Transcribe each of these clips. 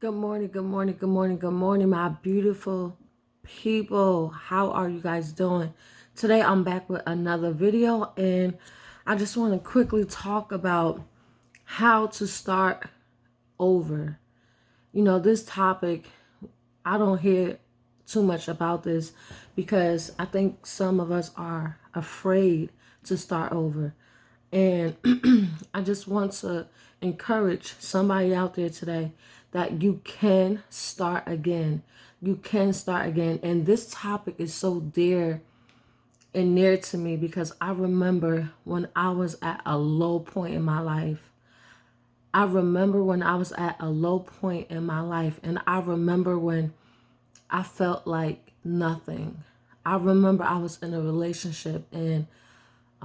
Good morning, good morning, good morning, good morning, my beautiful people. How are you guys doing? Today I'm back with another video, and I just want to quickly talk about how to start over. This topic, I don't hear too much about this because I think some of us are afraid to start over. And I just want to encourage somebody out there today that you can start again. You can start again. And this topic is so dear and near to me because I remember when I was at a low point in my life. I remember when I was at a low point in my life. And I remember when I felt like nothing. I remember I was in a relationship and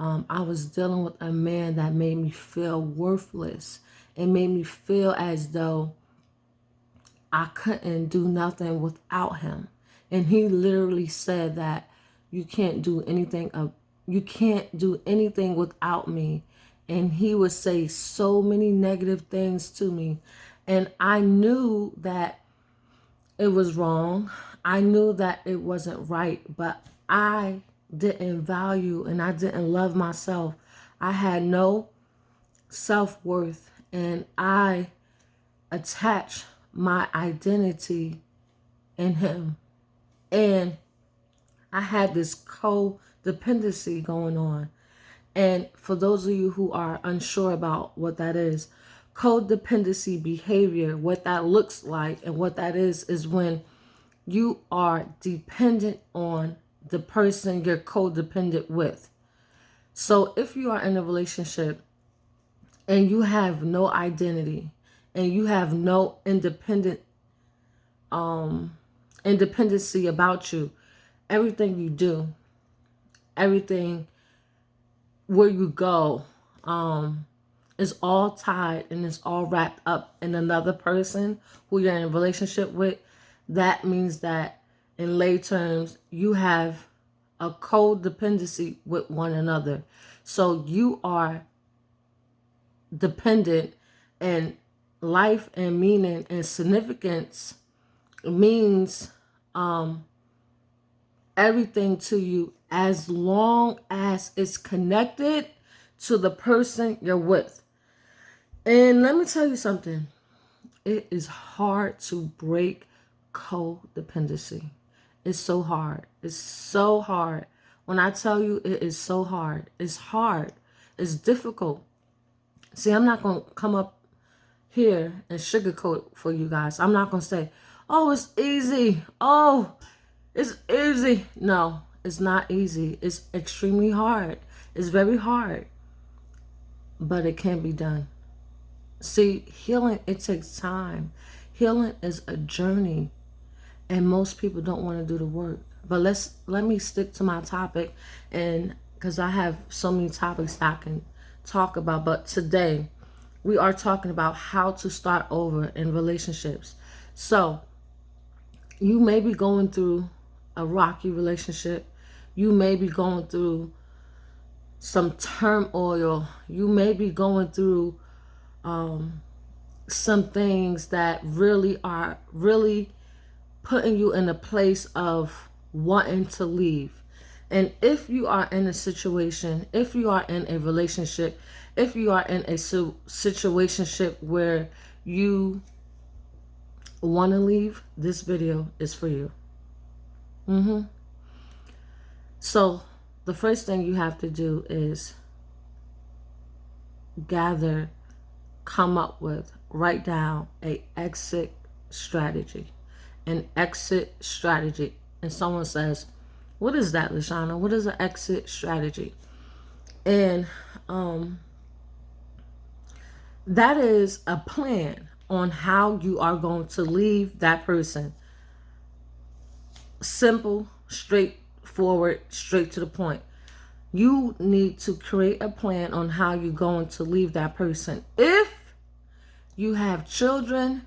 I was dealing with a man that made me feel worthless. It made me feel as though I couldn't do nothing without him. And he literally said that you can't do anything without me. And he would say so many negative things to me. And I knew that it was wrong. I knew that it wasn't right, but I didn't value and I didn't love myself. I had no self-worth, and I attached my identity in him. And I had this codependency going on. And for those of you who are unsure about what that is, codependency behavior, what that looks like and what that is when you are dependent on the person you're codependent with. So if you are in a relationship and you have no identity and you have no independency about you, everything you do, everything where you go, is all tied and it's all wrapped up in another person who you're in a relationship with. That means that in lay terms, you have a codependency with one another. So you are dependent, and life and meaning and significance means everything to you as long as it's connected to the person you're with. And let me tell you something. It is hard to break codependency. It's so hard. It's so hard. When I tell you it is so hard, it's hard. It's difficult. See, I'm not going to come up here and sugarcoat for you guys. I'm not going to say, oh, it's easy. Oh, it's easy. No, it's not easy. It's extremely hard. It's very hard. But it can be done. See, healing, it takes time. Healing is a journey, and most people don't want to do the work. But let me stick to my topic, and because I have so many topics that I can talk about. But today, we are talking about how to start over in relationships. So, you may be going through a rocky relationship. You may be going through some turmoil. You may be going through some things that are really putting you in a place of wanting to leave. And if you are in a situation, if you are in a relationship, if you are in a situationship where you want to leave, this video is for you. So the first thing you have to do is write down an exit strategy. An exit strategy. And someone says, what is that, Lashana? What is an exit strategy? And that is a plan on how you are going to leave that person. Simple, straightforward, straight to the point. You need to create a plan on how you're going to leave that person. If you have children,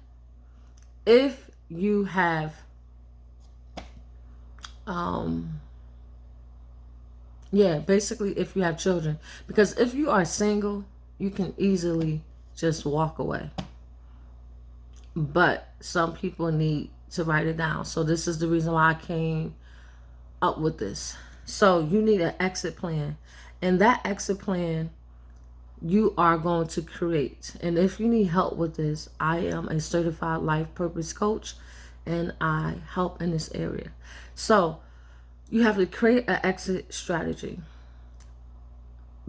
if you have basically if you have children, because if you are single, you can easily just walk away. but some people need to write it down. So this is the reason why I came up with this. So you need an exit plan, and that exit plan you are going to create. And if you need help with this, I am a certified life purpose coach, and I help in this area. So you have to create an exit strategy.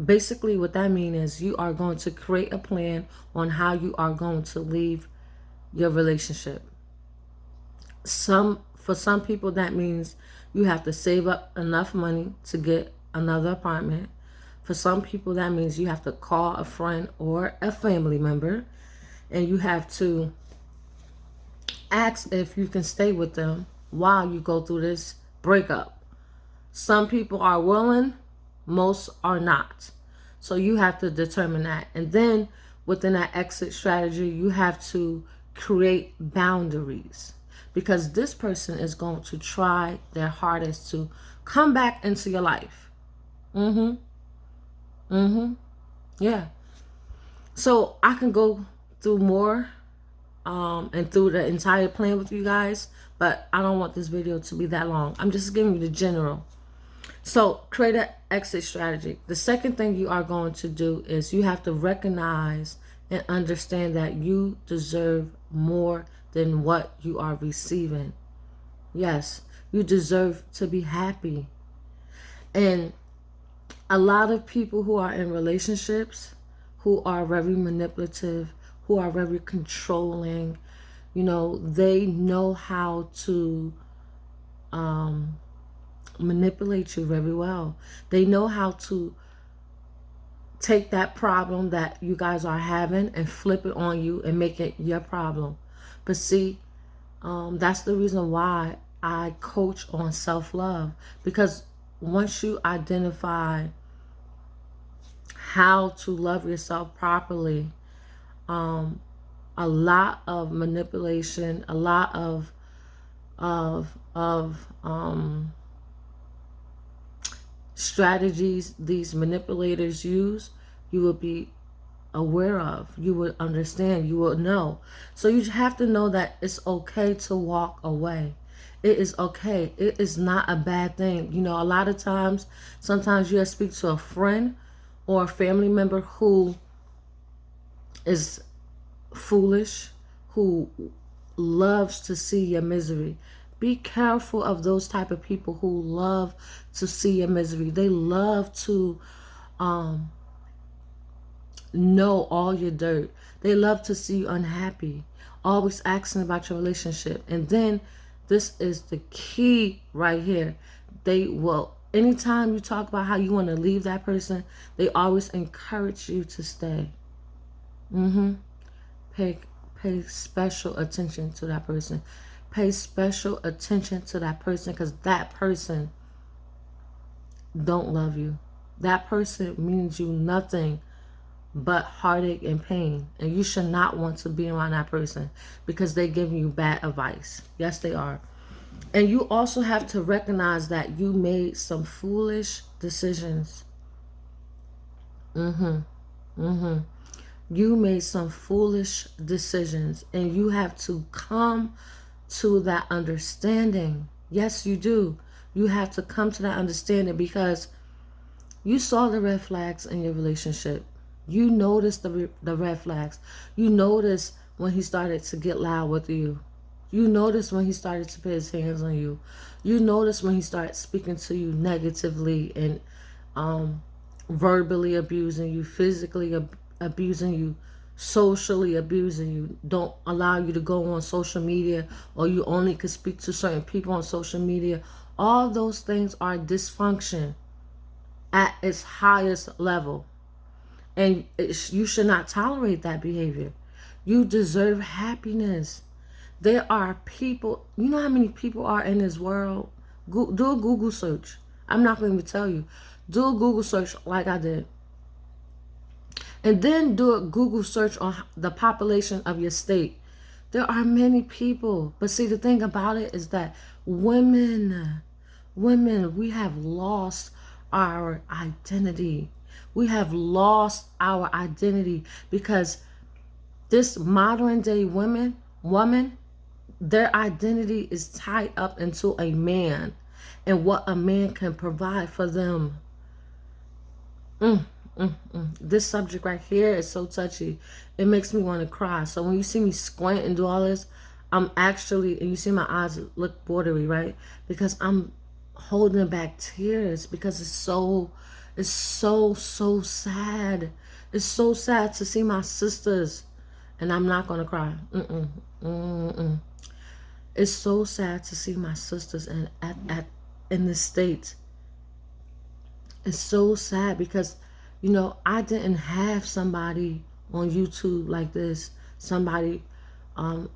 Basically what that means is you are going to create a plan on how you are going to leave your relationship. For some people that means you have to save up enough money to get another apartment. For some people that means you have to call a friend or a family member, and you have to ask if you can stay with them while you go through this breakup. Some people are willing, most are not. So you have to determine that. And then within that exit strategy, you have to create boundaries, because this person is going to try their hardest to come back into your life. Yeah. So I can go through more and through the entire plan with you guys, but I don't want this video to be that long. I'm just giving you the general. So create an exit strategy. The second thing you are going to do is you have to recognize and understand that you deserve more than what you are receiving. Yes, you deserve to be happy. And a lot of people who are in relationships who are very manipulative, who are very controlling, they know how to manipulate you very well. They know how to take that problem that you guys are having and flip it on you and make it your problem. But see, that's the reason why I coach on self-love, because once you identify how to love yourself properly, a lot of manipulation, a lot of strategies these manipulators use, you will be aware of, you would understand, you will know. So you have to know that it's okay to walk away. It is okay. It is not a bad thing. A lot of times, sometimes you'll speak to a friend or a family member who is foolish, who loves to see your misery. Be careful of those type of people who love to see your misery. They love to know all your dirt. They love to see you unhappy, always asking about your relationship. And then this is the key right here. They will, anytime you talk about how you want to leave that person, they always encourage you to stay. Pay special attention to that person. Pay special attention to that person, because that person don't love you. That person means you nothing but heartache and pain, and you should not want to be around that person, because they give you bad advice. Yes, they are. And you also have to recognize that you made some foolish decisions. You made some foolish decisions, and you have to come to that understanding. Yes, you do. You have to come to that understanding, because you saw the red flags in your relationship. You noticed the red flags. You noticed when he started to get loud with you. You noticed when he started to put his hands on you. You noticed when he started speaking to you negatively and verbally abusing you, physically abusing you, socially abusing you, don't allow you to go on social media, or you only can speak to certain people on social media. All those things are dysfunction at its highest level, and you should not tolerate that behavior. You deserve happiness. There are people, you know how many people are in this world? Do a Google search. I'm not going to tell you. Do a Google search like I did. And then do a Google search on the population of your state. There are many people. But see, the thing about it is that women, we have lost our identity. We have lost our identity, because this modern day women, woman, their identity is tied up into a man and what a man can provide for them. This subject right here is so touchy. It makes me want to cry. So when you see me squint and do all this, I'm actually, and you see my eyes look watery, right? Because I'm holding back tears because it's so sad. It's so sad to see my sisters, and I'm not gonna cry. It's so sad to see my sisters and at in the States. It's so sad because, you know, I didn't have somebody on YouTube like this. Somebody,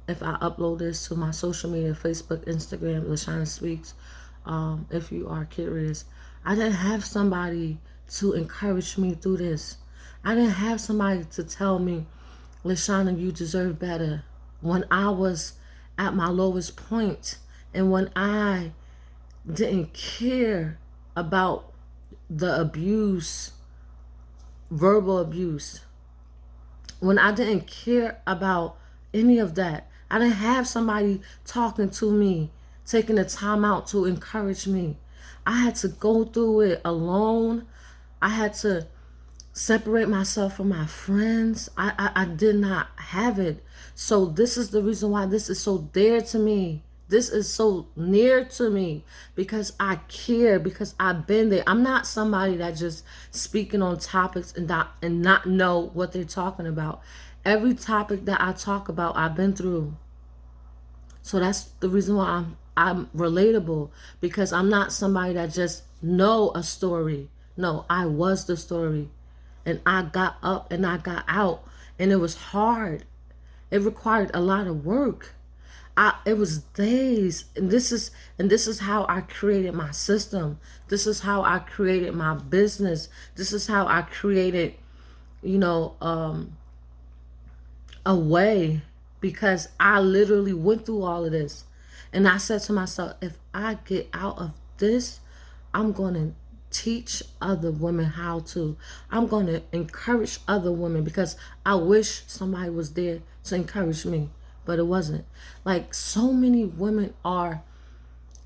if I upload this to my social media, Facebook, Instagram, LaShana Speaks, if you are curious, I didn't have somebody to encourage me through this. I didn't have somebody to tell me, LaShana, you deserve better. When I was at my lowest point and when I didn't care about the abuse, verbal abuse, when I didn't care about any of that, I didn't have somebody talking to me, taking the time out to encourage me. I had to go through it alone. I had to separate myself from my friends. I did not have it. So this is the reason why this is so dear to me. This is so near to me because I care, because I've been there. I'm not somebody that just speaking on topics and not know what they're talking about. Every topic that I talk about, I've been through. So that's the reason why I'm relatable, because I'm not somebody that just know a story. No, I was the story. And I got up and I got out, and it was hard. It required a lot of work. It was days, and this is how I created my system. This is how I created my business. This is how I created, you know, a way, because I literally went through all of this. And I said to myself, if I get out of this, I'm going to teach other women how to. I'm going to encourage other women, because I wish somebody was there to encourage me, but it wasn't. Like, so many women are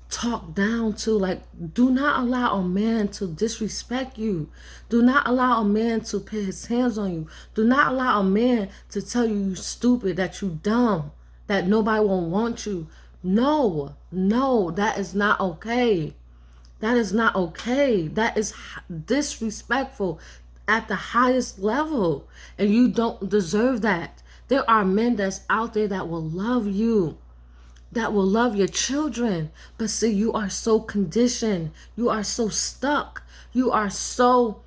talked down to. Like, do not allow a man to disrespect you. Do not allow a man to put his hands on you. Do not allow a man to tell you you stupid, that you dumb, that nobody won't want you. No, that is not okay. That is not okay. That is disrespectful at the highest level. And you don't deserve that. There are men that's out there that will love you, that will love your children. But see, you are so conditioned. You are so stuck. You are so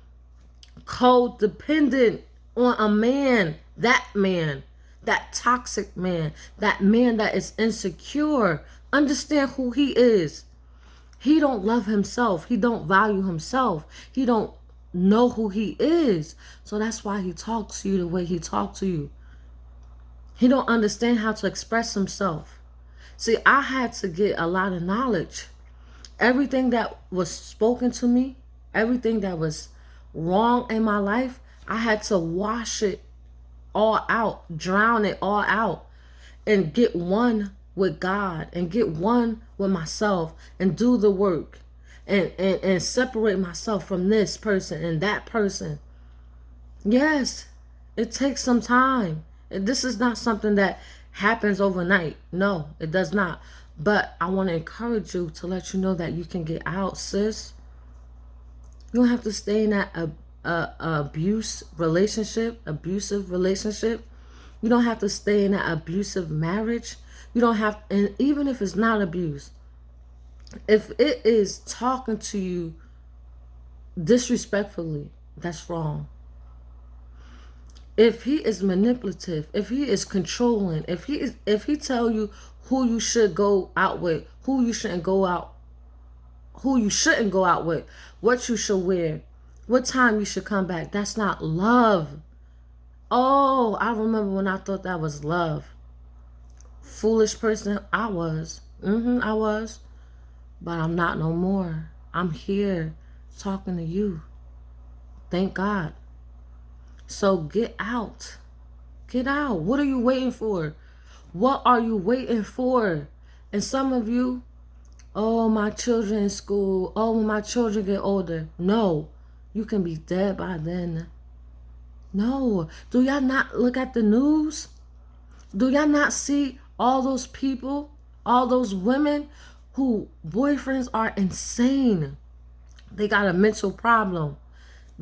codependent on a man, that toxic man, that man that is insecure. Understand who he is. He don't love himself. He don't value himself. He don't know who he is. So that's why he talks to you the way he talks to you. He don't understand how to express himself. See, I had to get a lot of knowledge. Everything that was spoken to me, everything that was wrong in my life, I had to wash it all out, drown it all out, and get one with God, and get one with myself, and do the work, and separate myself from this person and that person. Yes, it takes some time. And this is not something that happens overnight. No, it does not. But I want to encourage you, to let you know that you can get out, sis. You don't have to stay in that abusive relationship. You don't have to stay in that abusive marriage. You don't have, and even if it's not abuse, if it is talking to you disrespectfully, that's wrong. If he is manipulative, if he is controlling, if he tell you who you should go out with, who you shouldn't go out with, what you should wear, what time you should come back, that's not love. Oh, I remember when I thought that was love. Foolish person I was. I was. But I'm not no more. I'm here talking to you. Thank God. So get out. Get out. What are you waiting for? What are you waiting for? And some of you, oh, my children in school. Oh, when my children get older. No, you can be dead by then. No. Do y'all not look at the news? Do y'all not see all those people, all those women who boyfriends are insane? They got a mental problem.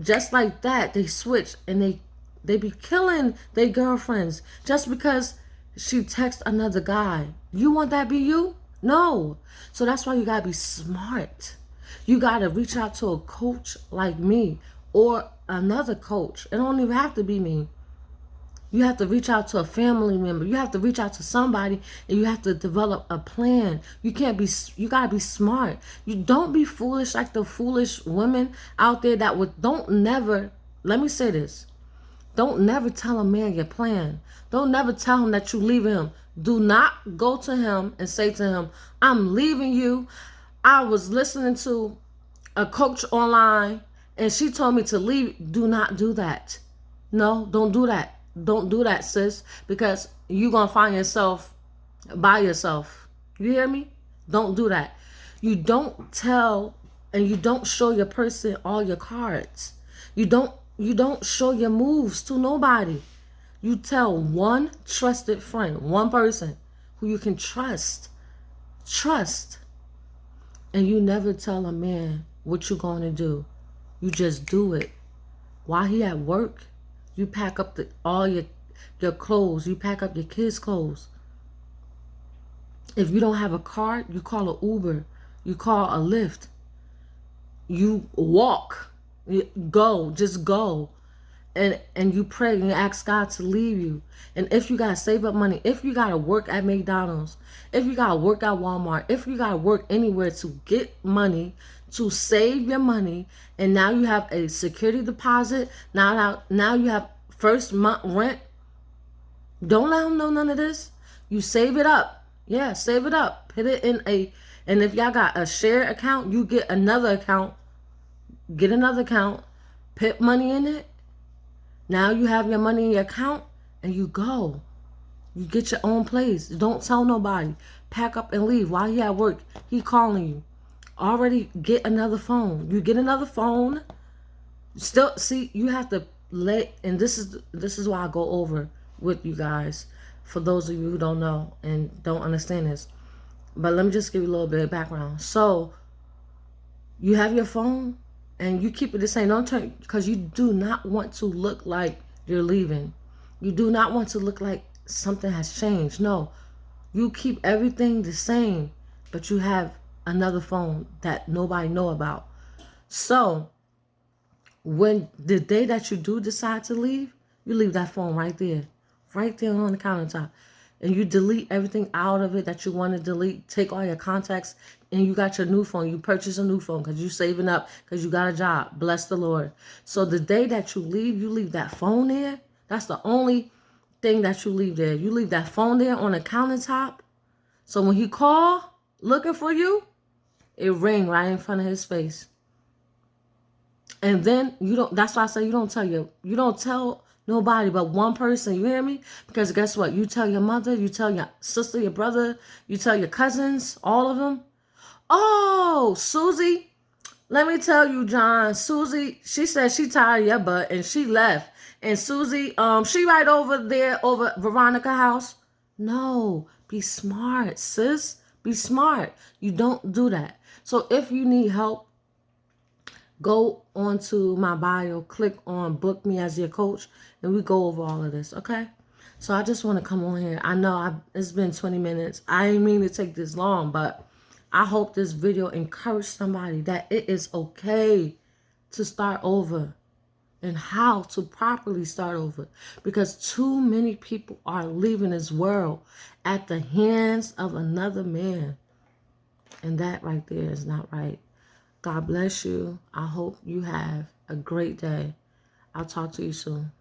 Just like that, they switch and they be killing their girlfriends just because she texts another guy. You want that be you? No. So that's why you gotta be smart. You gotta reach out to a coach like me or another coach. It don't even have to be me. You have to reach out to a family member. You have to reach out to somebody, and you have to develop a plan. You gotta be smart. You don't be foolish like the foolish women out there that don't never, let me say this. Don't never tell a man your plan. Don't never tell him that you leaving him. Do not go to him and say to him, I'm leaving you. I was listening to a coach online and she told me to leave. Do not do that. No, don't do that. Don't do that, sis, because you're going to find yourself by yourself. You hear me? Don't do that. You don't tell and you don't show your person all your cards. You don't show your moves to nobody. You tell one trusted friend, one person who you can trust. Trust. And you never tell a man what you're going to do. You just do it. While he at work, you pack up all your clothes. You pack up your kids' clothes. If you don't have a car, you call an Uber. You call a Lyft. You walk. You go. Just go. And you pray and you ask God to leave you. And if you got to save up money, if you got to work at McDonald's, if you got to work at Walmart, if you got to work anywhere to get money, to save your money, and now you have a security deposit, now you have first month rent, don't let them know none of this. You save it up. Yeah, save it up. Put it in and if y'all got a shared account, you get another account. Get another account. Put money in it. Now you have your money in your account and you go. You get your own place. Don't tell nobody. Pack up and leave. While he at work, he calling you. Already get another phone. You get another phone. Still, see, you have to and this is why I go over with you guys. For those of you who don't know and don't understand this. But let me just give you a little bit of background. So, you have your phone. And you keep it the same. Don't turn, because you do not want to look like you're leaving. You do not want to look like something has changed. No, you keep everything the same, but you have another phone that nobody know about. So when the day that you do decide to leave, you leave that phone right there on the countertop. And you delete everything out of it that you want to delete. Take all your contacts and you got your new phone. You purchase a new phone because you're saving up because you got a job. Bless the Lord. So the day that you leave that phone there. That's the only thing that you leave there. You leave that phone there on the countertop. So when he call looking for you, it ring right in front of his face. And then that's why I say you don't tell nobody but one person, you hear me? Because guess what? You tell your mother, you tell your sister, your brother, you tell your cousins, all of them. Oh, Susie, let me tell you, John, Susie, she said she tired of your butt and she left. And Susie, she right over there over Veronica's house. No, be smart, sis. Be smart. You don't do that. So if you need help, go onto my bio, click on book me as your coach, and we go over all of this, okay? So I just want to come on here. I know it's been 20 minutes. I didn't mean to take this long, but I hope this video encouraged somebody that it is okay to start over and how to properly start over. Because too many people are leaving this world at the hands of another man. And that right there is not right. God bless you. I hope you have a great day. I'll talk to you soon.